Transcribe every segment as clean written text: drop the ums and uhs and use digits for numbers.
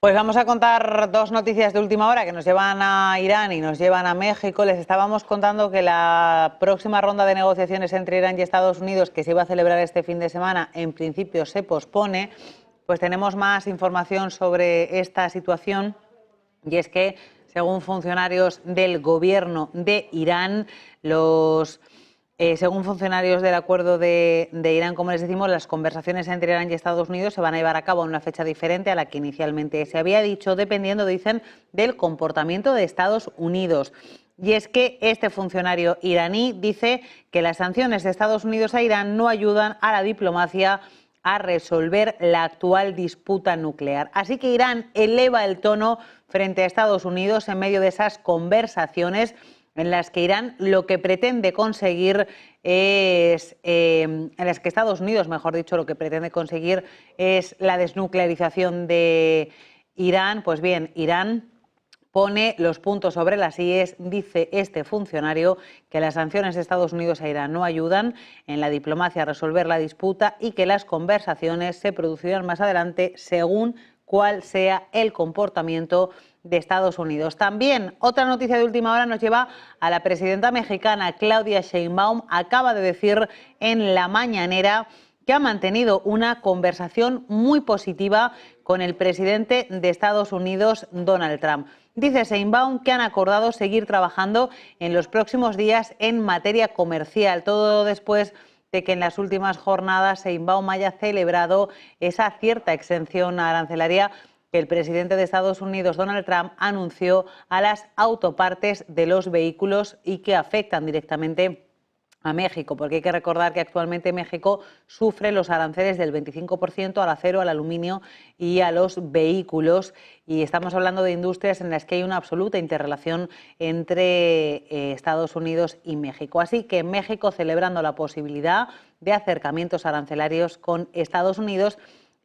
Pues vamos a contar dos noticias de última hora que nos llevan a Irán y nos llevan a México. Les estábamos contando que la próxima ronda de negociaciones entre Irán y Estados Unidos, que se iba a celebrar este fin de semana, en principio se pospone. Pues tenemos más información sobre esta situación, y es que, según funcionarios del gobierno de Irán, según funcionarios del acuerdo de Irán, como les decimos, las conversaciones entre Irán y Estados Unidos se van a llevar a cabo en una fecha diferente a la que inicialmente se había dicho, dependiendo, dicen, del comportamiento de Estados Unidos. Y es que este funcionario iraní dice que las sanciones de Estados Unidos a Irán no ayudan a la diplomacia a resolver la actual disputa nuclear. Así que Irán eleva el tono frente a Estados Unidos en medio de esas conversaciones en las que Irán lo que pretende conseguir es, en las que Estados Unidos, mejor dicho, lo que pretende conseguir es la desnuclearización de Irán. Pues bien, Irán pone los puntos sobre las íes. Dice este funcionario que las sanciones de Estados Unidos a Irán no ayudan en la diplomacia a resolver la disputa y que las conversaciones se producirán más adelante según cuál sea el comportamiento de Estados Unidos. También otra noticia de última hora nos lleva a la presidenta mexicana Claudia Sheinbaum. Acaba de decir en la mañanera que ha mantenido una conversación muy positiva con el presidente de Estados Unidos, Donald Trump. Dice Sheinbaum que han acordado seguir trabajando en los próximos días en materia comercial, todo después de que en las últimas jornadas Sheinbaum haya celebrado esa cierta exención arancelaria que el presidente de Estados Unidos, Donald Trump, anunció a las autopartes de los vehículos y que afectan directamente a México, porque hay que recordar que actualmente México sufre los aranceles del 25% al acero, al aluminio y a los vehículos, y estamos hablando de industrias en las que hay una absoluta interrelación entre Estados Unidos y México. Así que México celebrando la posibilidad de acercamientos arancelarios con Estados Unidos.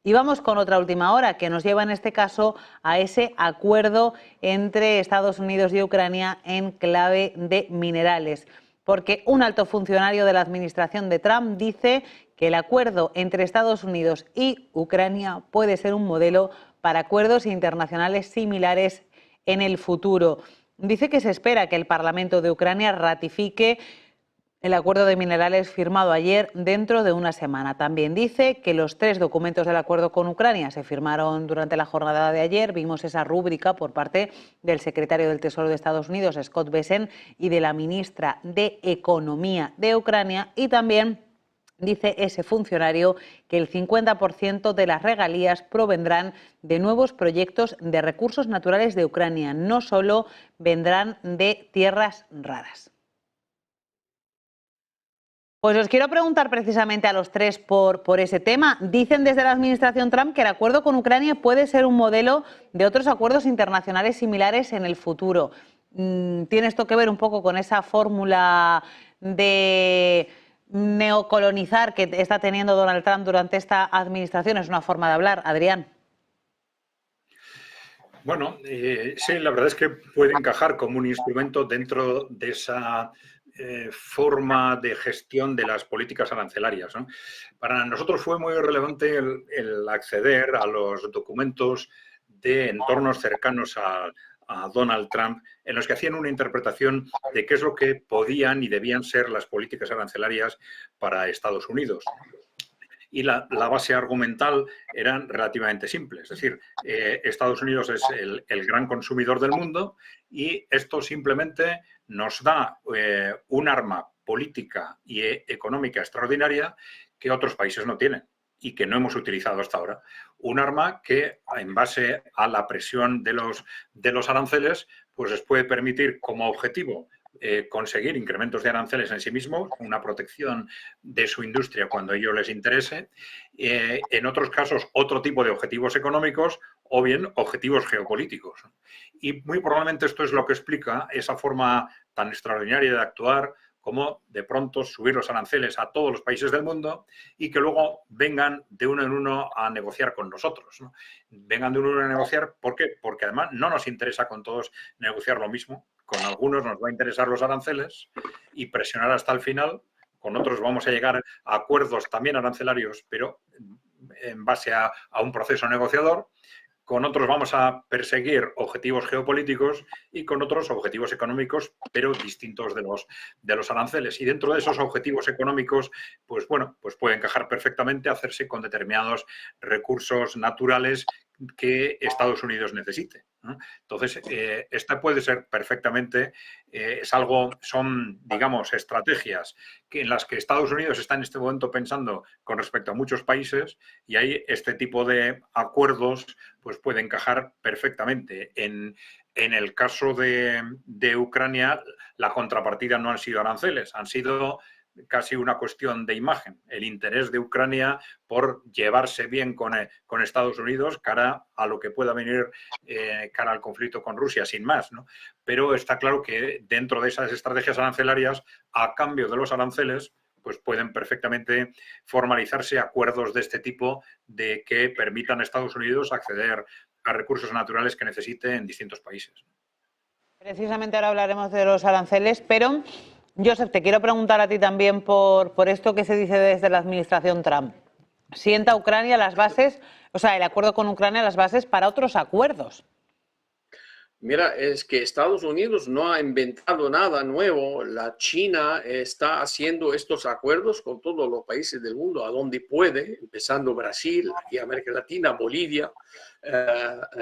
Y vamos con otra última hora que nos lleva en este caso a ese acuerdo entre Estados Unidos y Ucrania en clave de minerales, porque un alto funcionario de la administración de Trump dice que el acuerdo entre Estados Unidos y Ucrania puede ser un modelo para acuerdos internacionales similares en el futuro. Dice que se espera que el Parlamento de Ucrania ratifique el acuerdo de minerales firmado ayer dentro de una semana. También dice que los 3 documentos del acuerdo con Ucrania se firmaron durante la jornada de ayer. Vimos esa rúbrica por parte del secretario del Tesoro de Estados Unidos, Scott Bessent, y de la ministra de Economía de Ucrania. Y también dice ese funcionario que el 50% de las regalías provendrán de nuevos proyectos de recursos naturales de Ucrania, no solo vendrán de tierras raras. Pues os quiero preguntar precisamente a los 3 por ese tema. Dicen desde la administración Trump que el acuerdo con Ucrania puede ser un modelo de otros acuerdos internacionales similares en el futuro. ¿Tiene esto que ver un poco con esa fórmula de neocolonizar que está teniendo Donald Trump durante esta administración? Es una forma de hablar, Adrián. Bueno, sí, la verdad es que puede encajar como un instrumento dentro de esa forma de gestión de las políticas arancelarias, ¿no? Para nosotros fue muy relevante el acceder a los documentos de entornos cercanos a Donald Trump, en los que hacían una interpretación de qué es lo que podían y debían ser las políticas arancelarias para Estados Unidos. Y la base argumental eran relativamente simples. Es decir, Estados Unidos es el gran consumidor del mundo y esto simplemente nos da un arma política y económica extraordinaria que otros países no tienen y que no hemos utilizado hasta ahora. Un arma que, en base a la presión de los aranceles, pues les puede permitir como objetivo conseguir incrementos de aranceles en sí mismos, una protección de su industria cuando a ello les interese, en otros casos otro tipo de objetivos económicos o bien objetivos geopolíticos. Y muy probablemente esto es lo que explica esa forma tan extraordinaria de actuar, como de pronto subir los aranceles a todos los países del mundo y que luego vengan de uno en uno a negociar con nosotros, ¿no? Vengan de uno en uno a negociar, ¿por qué? Porque además no nos interesa con todos negociar lo mismo. Con algunos nos va a interesar los aranceles y presionar hasta el final. Con otros vamos a llegar a acuerdos también arancelarios, pero en base a un proceso negociador. con otros vamos a perseguir objetivos geopolíticos y con otros objetivos económicos, pero distintos de los aranceles. Y dentro de esos objetivos económicos, pues bueno, pues puede encajar perfectamente hacerse con determinados recursos naturales que Estados Unidos necesite, ¿no? Entonces, esta puede ser perfectamente, son, digamos, estrategias en las que Estados Unidos está en este momento pensando con respecto a muchos países, y ahí este tipo de acuerdos pues puede encajar perfectamente. En el caso de Ucrania, la contrapartida no han sido aranceles, han sido casi una cuestión de imagen, el interés de Ucrania por llevarse bien con Estados Unidos cara a lo que pueda venir, cara al conflicto con Rusia, sin más, ¿no? Pero está claro que dentro de esas estrategias arancelarias, a cambio de los aranceles, pues pueden perfectamente formalizarse acuerdos de este tipo de que permitan a Estados Unidos acceder a recursos naturales que necesite en distintos países. Precisamente ahora hablaremos de los aranceles, pero Josep, te quiero preguntar a ti también por esto que se dice desde la administración Trump. Sienta Ucrania las bases, o sea, el acuerdo con Ucrania las bases para otros acuerdos. Mira, es que Estados Unidos no ha inventado nada nuevo. La China está haciendo estos acuerdos con todos los países del mundo, a donde puede, empezando Brasil, aquí América Latina, Bolivia,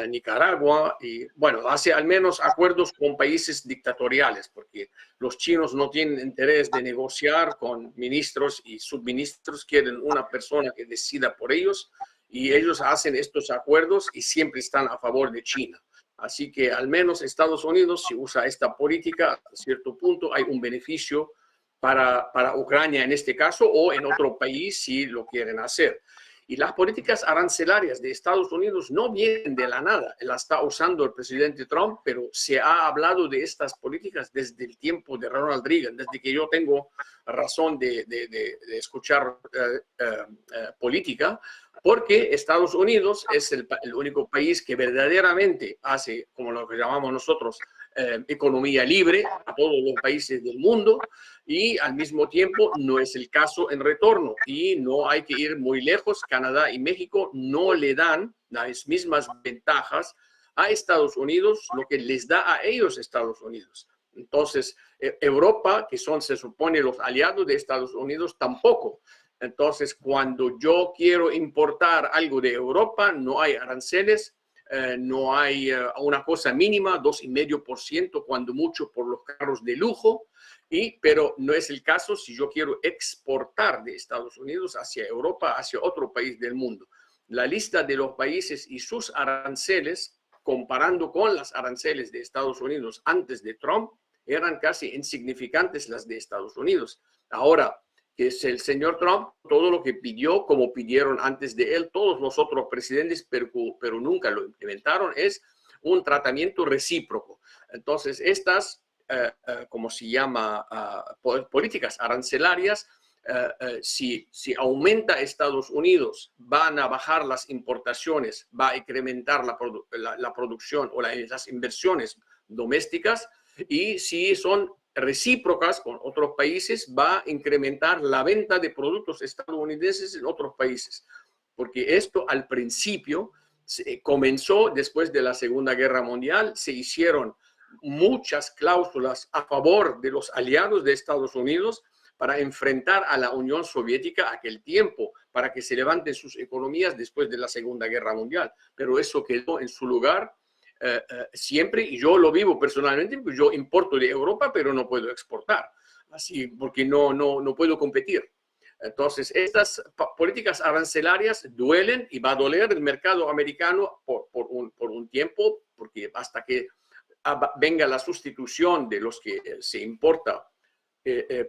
Nicaragua, y bueno, hace al menos acuerdos con países dictatoriales, porque los chinos no tienen interés de negociar con ministros y subministros, quieren una persona que decida por ellos, y ellos hacen estos acuerdos y siempre están a favor de China. Así que al menos Estados Unidos, si usa esta política, a cierto punto hay un beneficio para Ucrania en este caso o en otro país si lo quieren hacer. Y las políticas arancelarias de Estados Unidos no vienen de la nada. Las está usando el presidente Trump, pero se ha hablado de estas políticas desde el tiempo de Ronald Reagan, desde que yo tengo razón de escuchar política, porque Estados Unidos es el único país que verdaderamente hace, como lo que llamamos nosotros, economía libre a todos los países del mundo, y al mismo tiempo no es el caso en retorno, y no hay que ir muy lejos. Canadá y México no le dan las mismas ventajas a Estados Unidos, lo que les da a ellos Estados Unidos. Entonces, Europa, que son, se supone, los aliados de Estados Unidos, tampoco. Entonces, cuando yo quiero importar algo de Europa, no hay aranceles, no hay una cosa mínima, 2,5%, cuando mucho por los carros de lujo, pero no es el caso si yo quiero exportar de Estados Unidos hacia Europa, hacia otro país del mundo. La lista de los países y sus aranceles, comparando con las aranceles de Estados Unidos antes de Trump, eran casi insignificantes las de Estados Unidos. Ahora, que es el señor Trump, todo lo que pidió, como pidieron antes de él todos los otros presidentes, pero nunca lo implementaron, es un tratamiento recíproco. Entonces, estas, como se llama, políticas arancelarias, si aumenta Estados Unidos, van a bajar las importaciones, va a incrementar la producción o las inversiones domésticas, y si son recíprocas con otros países, va a incrementar la venta de productos estadounidenses en otros países. Porque esto al principio comenzó después de la Segunda Guerra Mundial, se hicieron muchas cláusulas a favor de los aliados de Estados Unidos para enfrentar a la Unión Soviética a aquel tiempo, para que se levanten sus economías después de la Segunda Guerra Mundial. Pero eso quedó en su lugar siempre, y yo lo vivo personalmente, porque yo importo de Europa, pero no puedo exportar, así, porque no puedo competir. Entonces, estas políticas arancelarias duelen, y va a doler el mercado americano por un tiempo, porque hasta que venga la sustitución de los que se importa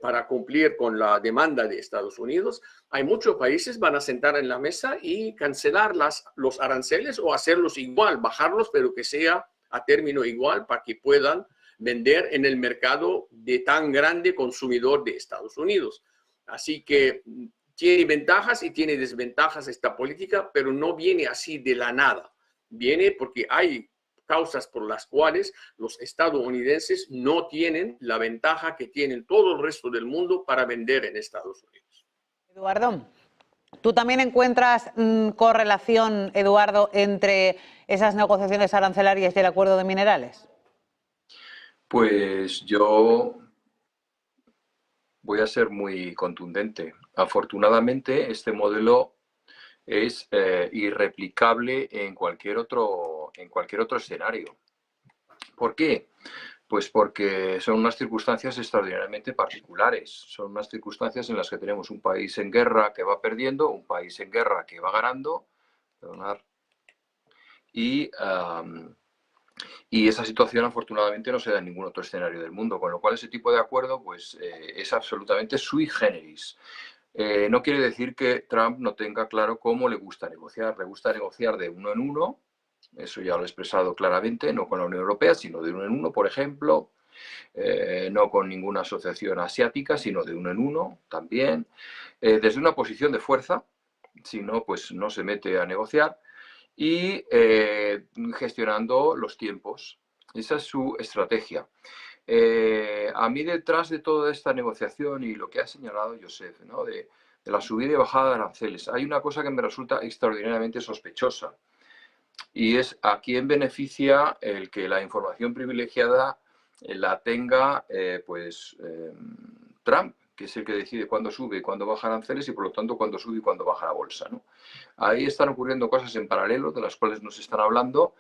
para cumplir con la demanda de Estados Unidos, hay muchos países van a sentar en la mesa y cancelar los aranceles o hacerlos igual, bajarlos, pero que sea a término igual para que puedan vender en el mercado de tan grande consumidor de Estados Unidos. Así que tiene ventajas y tiene desventajas esta política, pero no viene así de la nada. Viene porque hay causas por las cuales los estadounidenses no tienen la ventaja que tienen todo el resto del mundo para vender en Estados Unidos. Eduardo, ¿Tú también encuentras correlación, Eduardo, entre esas negociaciones arancelarias y el acuerdo de minerales? Pues yo voy a ser muy contundente. Afortunadamente, este modelo es irreplicable en cualquier otro escenario. ¿Por qué? Pues porque son unas circunstancias extraordinariamente particulares. Son unas circunstancias en las que tenemos un país en guerra que va perdiendo, un país en guerra que va ganando, y esa situación afortunadamente no se da en ningún otro escenario del mundo, con lo cual ese tipo de acuerdo pues, es absolutamente sui generis. No quiere decir que Trump no tenga claro cómo le gusta negociar. Le gusta negociar de uno en uno, eso ya lo he expresado claramente, no con la Unión Europea, sino de uno en uno, por ejemplo. No con ninguna asociación asiática, sino de uno en uno también. Desde una posición de fuerza, si no, pues no se mete a negociar. Y gestionando los tiempos. Esa es su estrategia. A mí, detrás de toda esta negociación y lo que ha señalado Josep, ¿no? de la subida y bajada de aranceles, hay una cosa que me resulta extraordinariamente sospechosa, y es a quién beneficia el que la información privilegiada la tenga Trump, que es el que decide cuándo sube y cuándo baja aranceles, y por lo tanto cuándo sube y cuándo baja la bolsa, ¿no? Ahí están ocurriendo cosas en paralelo de las cuales no se están hablando,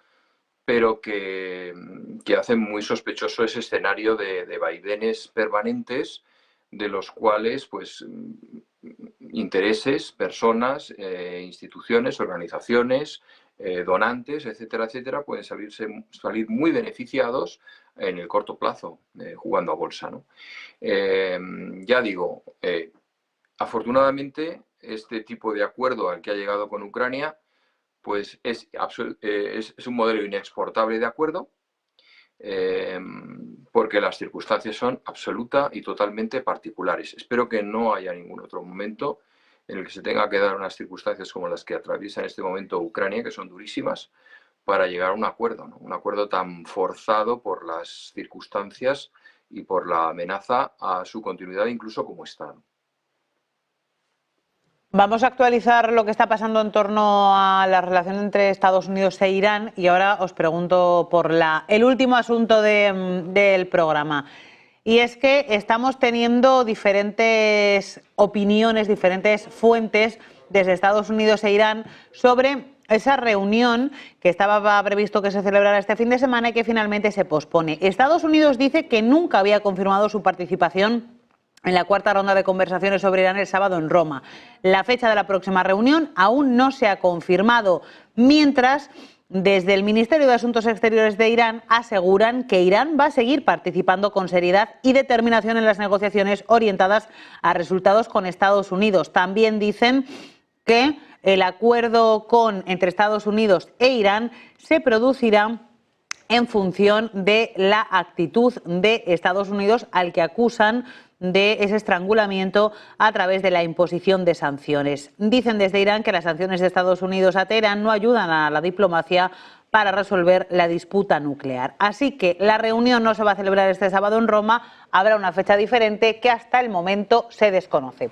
pero que hacen muy sospechoso ese escenario de vaivenes permanentes, de los cuales pues intereses, personas, instituciones, organizaciones, donantes, etcétera, etcétera, pueden salir muy beneficiados en el corto plazo jugando a bolsa, ¿no? Ya digo, afortunadamente este tipo de acuerdo al que ha llegado con Ucrania pues es un modelo inexportable de acuerdo, porque las circunstancias son absoluta y totalmente particulares. Espero que no haya ningún otro momento en el que se tenga que dar unas circunstancias como las que atraviesa en este momento Ucrania, que son durísimas, para llegar a un acuerdo, ¿no? Un acuerdo tan forzado por las circunstancias y por la amenaza a su continuidad, incluso como Estado. Vamos a actualizar lo que está pasando en torno a la relación entre Estados Unidos e Irán, y ahora os pregunto por el último asunto del programa. Y es que estamos teniendo diferentes opiniones, diferentes fuentes desde Estados Unidos e Irán sobre esa reunión que estaba previsto que se celebrara este fin de semana y que finalmente se pospone. Estados Unidos dice que nunca había confirmado su participación en la cuarta ronda de conversaciones sobre Irán el sábado en Roma. La fecha de la próxima reunión aún no se ha confirmado, mientras desde el Ministerio de Asuntos Exteriores de Irán aseguran que Irán va a seguir participando con seriedad y determinación en las negociaciones orientadas a resultados con Estados Unidos. También dicen que el acuerdo entre Estados Unidos e Irán se producirá en función de la actitud de Estados Unidos, al que acusan de ese estrangulamiento a través de la imposición de sanciones. Dicen desde Irán que las sanciones de Estados Unidos a Teherán no ayudan a la diplomacia para resolver la disputa nuclear. Así que la reunión no se va a celebrar este sábado en Roma, habrá una fecha diferente que hasta el momento se desconoce.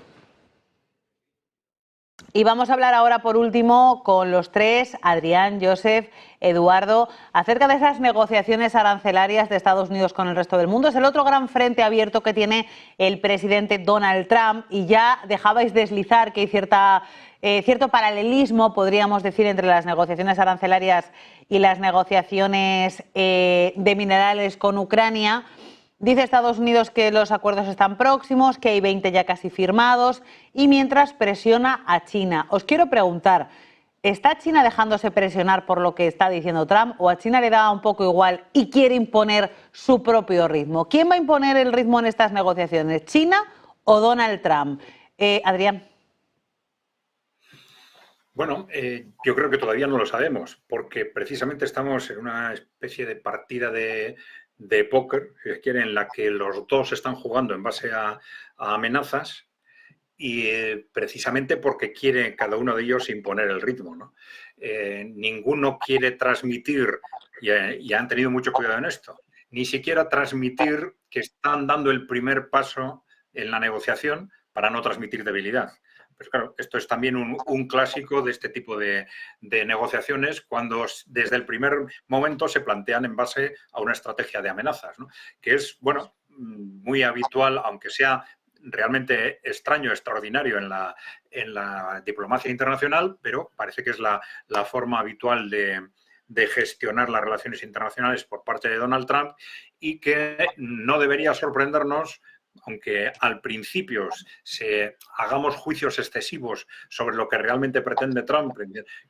Y vamos a hablar ahora, por último, con los tres, Adrián, Josep, Eduardo, acerca de esas negociaciones arancelarias de Estados Unidos con el resto del mundo. Es el otro gran frente abierto que tiene el presidente Donald Trump, y ya dejabais deslizar que hay cierto paralelismo, podríamos decir, entre las negociaciones arancelarias y las negociaciones de minerales con Ucrania. Dice Estados Unidos que los acuerdos están próximos, que hay 20 ya casi firmados, y mientras presiona a China. Os quiero preguntar, ¿está China dejándose presionar por lo que está diciendo Trump, o a China le da un poco igual y quiere imponer su propio ritmo? ¿Quién va a imponer el ritmo en estas negociaciones, China o Donald Trump? Adrián. Bueno, yo creo que todavía no lo sabemos, porque precisamente estamos en una especie de partida de póker, si quieren, en la que los dos están jugando en base a amenazas, y precisamente porque quiere cada uno de ellos imponer el ritmo, ¿no? Ninguno quiere transmitir, y han tenido mucho cuidado en esto, ni siquiera transmitir que están dando el primer paso en la negociación para no transmitir debilidad. Pues claro, esto es también un clásico de este tipo de negociaciones cuando desde el primer momento se plantean en base a una estrategia de amenazas, ¿no? Que es, bueno, muy habitual, aunque sea realmente extraño, extraordinario en la diplomacia internacional, pero parece que es la forma habitual de gestionar las relaciones internacionales por parte de Donald Trump y que no debería sorprendernos, aunque al principio hagamos juicios excesivos sobre lo que realmente pretende Trump,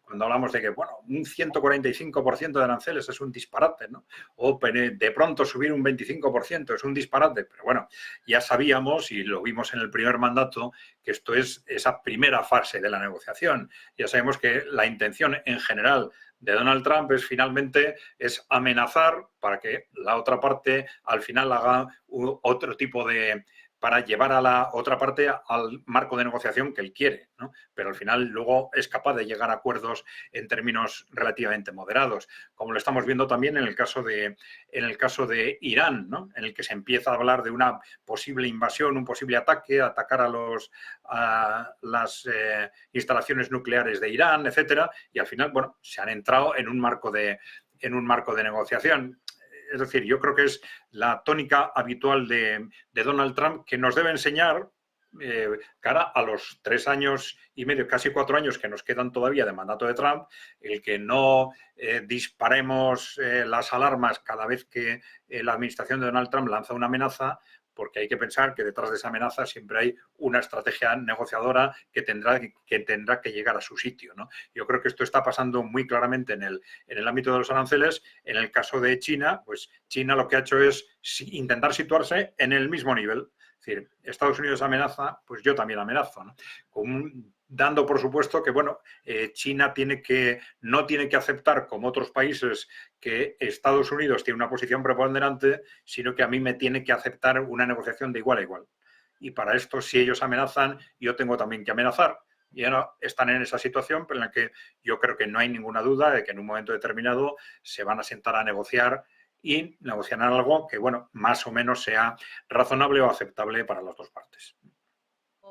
cuando hablamos de que, bueno, un 145% de aranceles es un disparate, ¿no? O de pronto subir un 25% es un disparate, pero bueno, ya sabíamos y lo vimos en el primer mandato que esto es esa primera fase de la negociación. Ya sabemos que la intención en general de Donald Trump es amenazar para que la otra parte al final haga otro tipo para llevar a la otra parte al marco de negociación que él quiere, ¿no? Pero al final luego es capaz de llegar a acuerdos en términos relativamente moderados, como lo estamos viendo también en el caso de Irán, ¿no? En el que se empieza a hablar de una posible invasión, un posible atacar a las instalaciones nucleares de Irán, etcétera, y al final, bueno, se han entrado en un marco de negociación. Es decir, yo creo que es la tónica habitual de Donald Trump que nos debe enseñar, cara a los 3 años y medio, casi 4 años que nos quedan todavía de mandato de Trump, el que no disparemos las alarmas cada vez que la administración de Donald Trump lanza una amenaza, porque hay que pensar que detrás de esa amenaza siempre hay una estrategia negociadora que tendrá que llegar a su sitio, ¿no? Yo creo que esto está pasando muy claramente en el ámbito de los aranceles. En el caso de China, pues China lo que ha hecho es intentar situarse en el mismo nivel. Es decir, Estados Unidos amenaza, pues yo también amenazo, ¿no? Dando por supuesto que, bueno, China no tiene que aceptar, como otros países, que Estados Unidos tiene una posición preponderante, sino que a mí me tiene que aceptar una negociación de igual a igual. Y para esto, si ellos amenazan, yo tengo también que amenazar. Y ahora están en esa situación en la que yo creo que no hay ninguna duda de que en un momento determinado se van a sentar a negociar y negociar algo que, bueno, más o menos sea razonable o aceptable para las dos partes.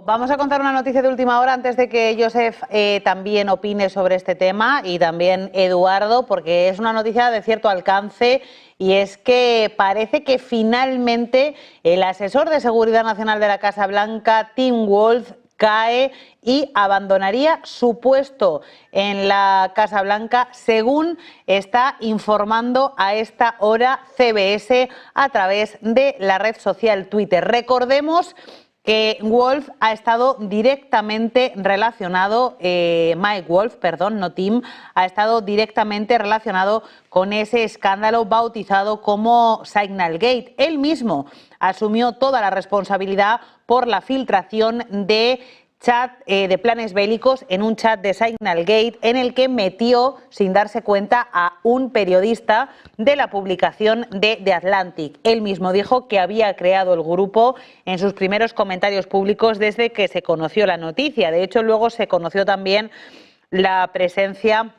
Vamos a contar una noticia de última hora antes de que Josep también opine sobre este tema y también Eduardo, porque es una noticia de cierto alcance y es que parece que finalmente el asesor de Seguridad Nacional de la Casa Blanca, Tim Wolf, cae y abandonaría su puesto en la Casa Blanca, según está informando a esta hora CBS a través de la red social Twitter. Recordemos que Wolf ha estado directamente relacionado, Mike Wolf, perdón, no Tim, ha estado directamente relacionado con ese escándalo bautizado como Signalgate. Él mismo asumió toda la responsabilidad por la filtración de chat de planes bélicos en un chat de Signalgate en el que metió, sin darse cuenta, a un periodista de la publicación de The Atlantic. Él mismo dijo que había creado el grupo en sus primeros comentarios públicos desde que se conoció la noticia. De hecho, luego se conoció también la presencia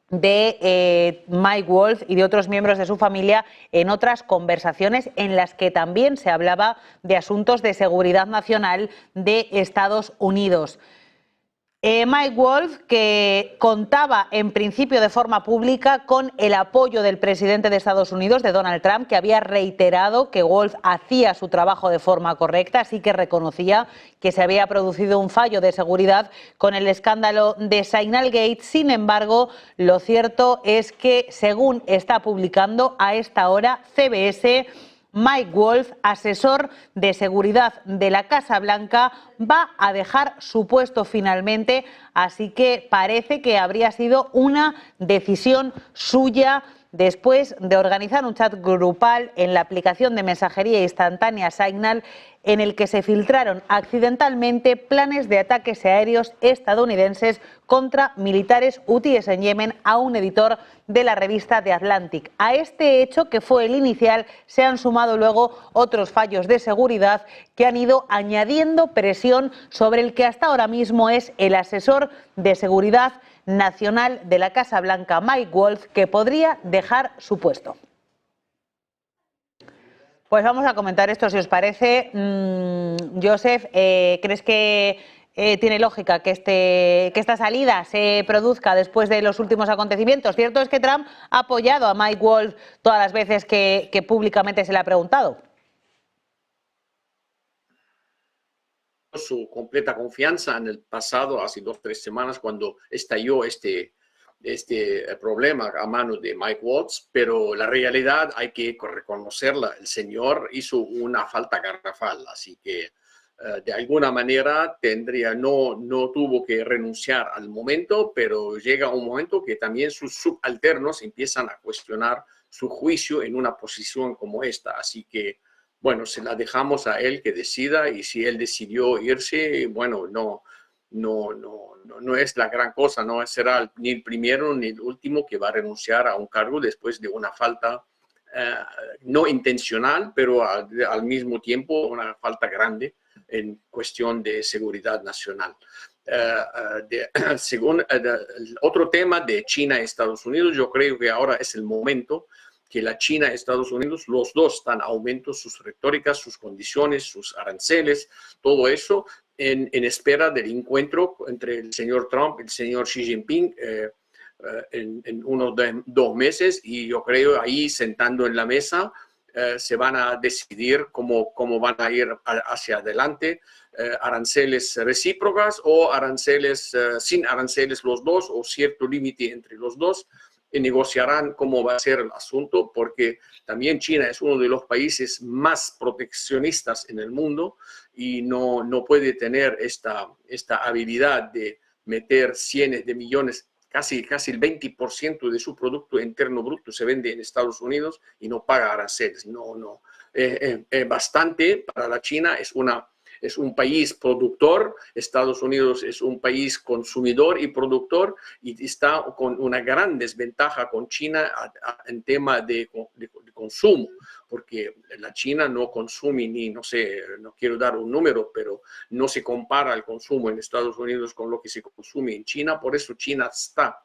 de Mike Wolf y de otros miembros de su familia en otras conversaciones en las que también se hablaba de asuntos de seguridad nacional de Estados Unidos. Mike Wolf, que contaba en principio de forma pública con el apoyo del presidente de Estados Unidos, de Donald Trump, que había reiterado que Wolf hacía su trabajo de forma correcta, así que reconocía que se había producido un fallo de seguridad con el escándalo de Signalgate. Sin embargo, lo cierto es que, según está publicando a esta hora CBS, Mike Wolf, asesor de seguridad de la Casa Blanca, va a dejar su puesto finalmente, así que parece que habría sido una decisión suya después de organizar un chat grupal en la aplicación de mensajería instantánea Signal en el que se filtraron accidentalmente planes de ataques aéreos estadounidenses contra militares hutíes en Yemen a un editor de la revista The Atlantic. A este hecho, que fue el inicial, se han sumado luego otros fallos de seguridad que han ido añadiendo presión sobre el que hasta ahora mismo es el asesor de seguridad nacional de la Casa Blanca, Mike Wolf, que podría dejar su puesto. Pues vamos a comentar esto, si os parece. Josep, ¿crees que tiene lógica que esta salida se produzca después de los últimos acontecimientos. Cierto es que Trump ha apoyado a Mike Waltz todas las veces que públicamente se le ha preguntado. Su completa confianza en el pasado, hace 2 o 3 semanas, cuando estalló este problema a mano de Mike Waltz, pero la realidad hay que reconocerla. El señor hizo una falta garrafal, así que de alguna manera no tuvo que renunciar al momento, pero llega un momento que también sus subalternos empiezan a cuestionar su juicio en una posición como esta, así que bueno, se la dejamos a él que decida, y si él decidió irse, bueno, no es la gran cosa, no será ni el primero ni el último que va a renunciar a un cargo después de una falta no intencional, pero al mismo tiempo una falta grande en cuestión de seguridad nacional. Según el otro tema de China y Estados Unidos, yo creo que ahora es el momento que la China y Estados Unidos, los dos están aumentando sus retóricas, sus condiciones, sus aranceles, todo eso en espera del encuentro entre el señor Trump y el señor Xi Jinping en unos 2 meses, y yo creo ahí sentando en la mesa se van a decidir cómo van a ir hacia adelante, aranceles recíprocas o aranceles sin aranceles los dos, o cierto límite entre los dos, y negociarán cómo va a ser el asunto, porque también China es uno de los países más proteccionistas en el mundo y no puede tener esta habilidad de meter cientos de millones, casi el 20% de su Producto Interno Bruto se vende en Estados Unidos y no paga aranceles. Bastante para la China, es un país productor, Estados Unidos es un país consumidor y productor, y está con una gran desventaja con China en tema de consumo, porque la China no consume no quiero dar un número, pero no se compara el consumo en Estados Unidos con lo que se consume en China. Por eso China está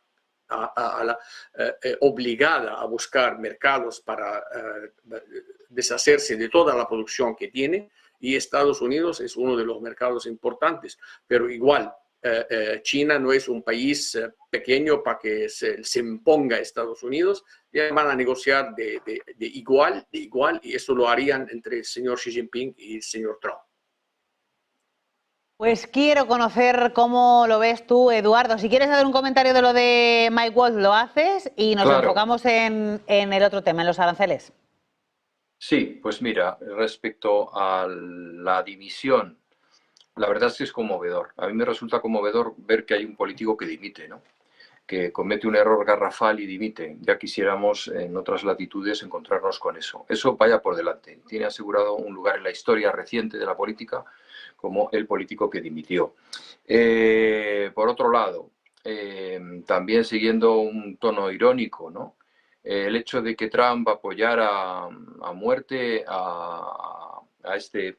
obligada a buscar mercados para deshacerse de toda la producción que tiene, y Estados Unidos es uno de los mercados importantes, pero igual China no es un país pequeño para que se imponga a Estados Unidos. Ya van a negociar de igual, y eso lo harían entre el señor Xi Jinping y el señor Trump. Pues quiero conocer cómo lo ves tú, Eduardo. Si quieres hacer un comentario de lo de Mike Waltz, lo haces, y nos enfocamos en el otro tema, en los aranceles. Sí, pues mira, respecto a la dimisión, la verdad es que es conmovedor. A mí me resulta conmovedor ver que hay un político que dimite, ¿no? Que comete un error garrafal y dimite. Ya quisiéramos en otras latitudes encontrarnos con eso. Eso vaya por delante. Tiene asegurado un lugar en la historia reciente de la política como el político que dimitió. Por otro lado, también siguiendo un tono irónico, ¿no? El hecho de que Trump apoyara a muerte a este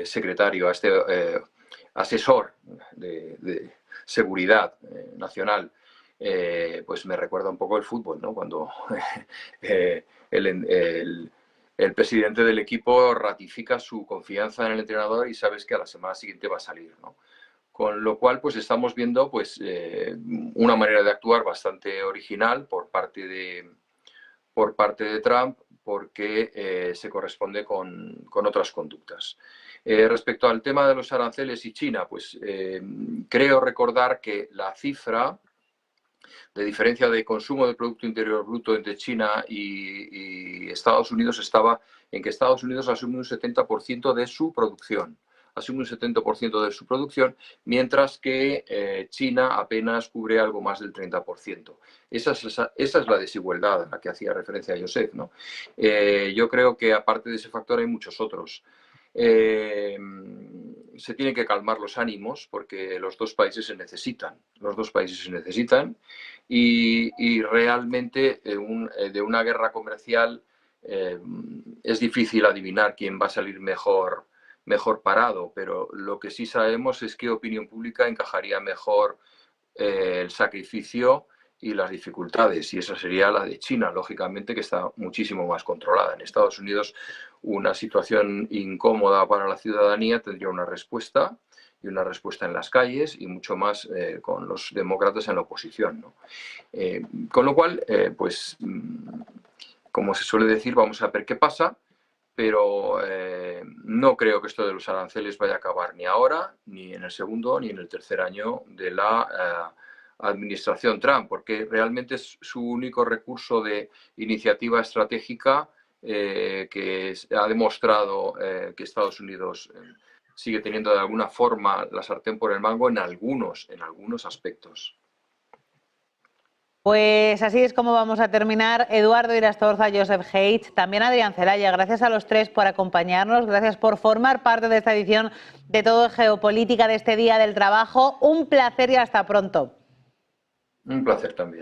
secretario, a este asesor de seguridad nacional, pues me recuerda un poco el fútbol, ¿no? Cuando el presidente del equipo ratifica su confianza en el entrenador y sabes que a la semana siguiente va a salir, ¿no? Con lo cual, pues estamos viendo pues, una manera de actuar bastante original por parte de Trump, porque se corresponde con otras conductas. Respecto al tema de los aranceles y China, pues creo recordar que la cifra de diferencia de consumo del Producto Interior Bruto entre China y Estados Unidos estaba en que Estados Unidos asume un 70% de su producción. Asume un 70% de su producción, mientras que China apenas cubre algo más del 30%. Esa es la desigualdad a la que hacía referencia Josep, ¿no? Yo creo que aparte de ese factor hay muchos otros. Se tienen que calmar los ánimos porque los dos países se necesitan. Los dos países se necesitan y realmente de una guerra comercial es difícil adivinar quién va a salir mejor parado, pero lo que sí sabemos es que opinión pública encajaría mejor el sacrificio y las dificultades, y esa sería la de China, lógicamente, que está muchísimo más controlada. En Estados Unidos, una situación incómoda para la ciudadanía tendría una respuesta, y una respuesta en las calles y mucho más con los demócratas en la oposición, ¿no? Con lo cual, pues, como se suele decir, vamos a ver qué pasa, pero no creo que esto de los aranceles vaya a acabar ni ahora, ni en el segundo, ni en el tercer año de la administración Trump, porque realmente es su único recurso de iniciativa estratégica que ha demostrado que Estados Unidos sigue teniendo de alguna forma la sartén por el mango en algunos aspectos. Pues así es como vamos a terminar. Eduardo Irastorza, Joseph Haidt, también Adrián Celaya. Gracias a los tres por acompañarnos, gracias por formar parte de esta edición de Todo Geopolítica de este Día del Trabajo. Un placer y hasta pronto. Un placer también.